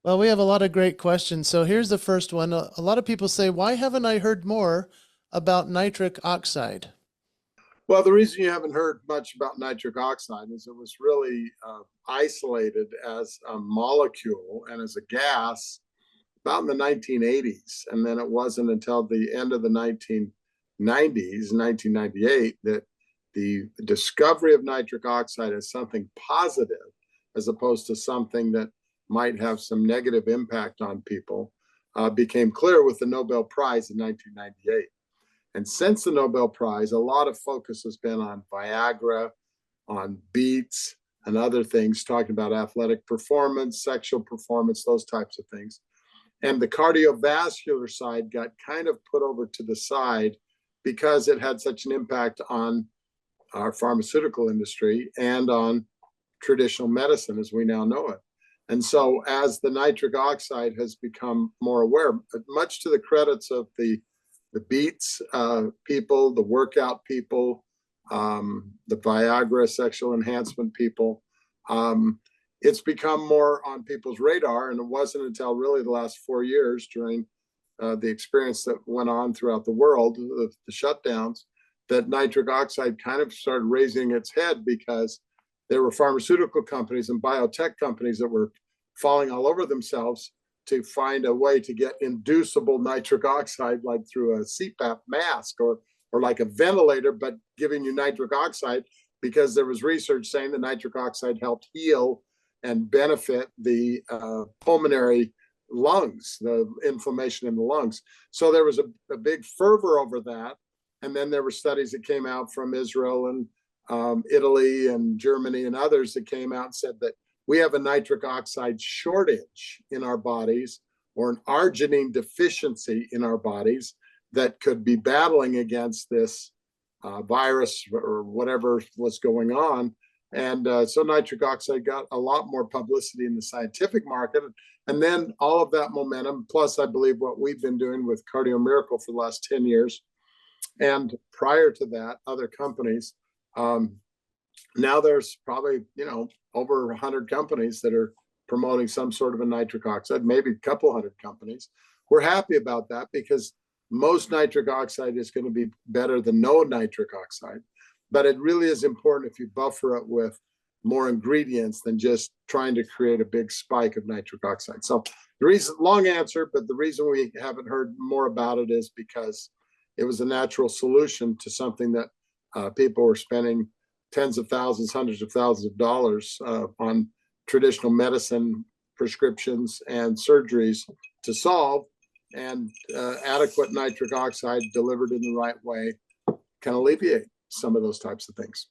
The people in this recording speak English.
Well, we have a lot of great questions. So here's the first one. A lot of people say, why haven't I heard more about nitric oxide? Well, the reason you haven't heard much about nitric oxide is it was really isolated as a molecule and as a gas about in the 1980s. And then it wasn't until the end of the 1990s, 1998, that the discovery of nitric oxide as something positive, as opposed to something that might have some negative impact on people, became clear with the Nobel Prize in 1998. And since the Nobel Prize, a lot of focus has been on Viagra, on beats, and other things, talking about athletic performance, sexual performance, those types of things. And the cardiovascular side got kind of put over to the side because it had such an impact on our pharmaceutical industry and on traditional medicine as we now know it. And so, as the nitric oxide has become more aware, much to the credits of the beats people, the workout people, the Viagra sexual enhancement people. It's become more on people's radar, and it wasn't until really the last 4 years during the experience that went on throughout the world, the shutdowns, that nitric oxide kind of started raising its head because there were pharmaceutical companies and biotech companies that were falling all over themselves to find a way to get inducible nitric oxide, like through a CPAP mask or like a ventilator, but giving you nitric oxide because there was research saying that nitric oxide helped heal and benefit the pulmonary lungs, the inflammation in the lungs. So there was a big fervor over that. And then there were studies that came out from Israel and Italy and Germany and others that came out and said that we have a nitric oxide shortage in our bodies or an arginine deficiency in our bodies that could be battling against this virus or whatever was going on. And so nitric oxide got a lot more publicity in the scientific market. And then all of that momentum, plus I believe what we've been doing with Cardio Miracle for the last 10 years, and prior to that, other companies. Now there's probably, over 100 companies that are promoting some sort of a nitric oxide, maybe a couple hundred companies. We're happy about that because most nitric oxide is going to be better than no nitric oxide. But it really is important if you buffer it with more ingredients than just trying to create a big spike of nitric oxide. So the reason, long answer, but the reason we haven't heard more about it is because it was a natural solution to something that people were spending tens of thousands, hundreds of thousands of dollars on traditional medicine, prescriptions, and surgeries to solve. And adequate nitric oxide delivered in the right way can alleviate some of those types of things.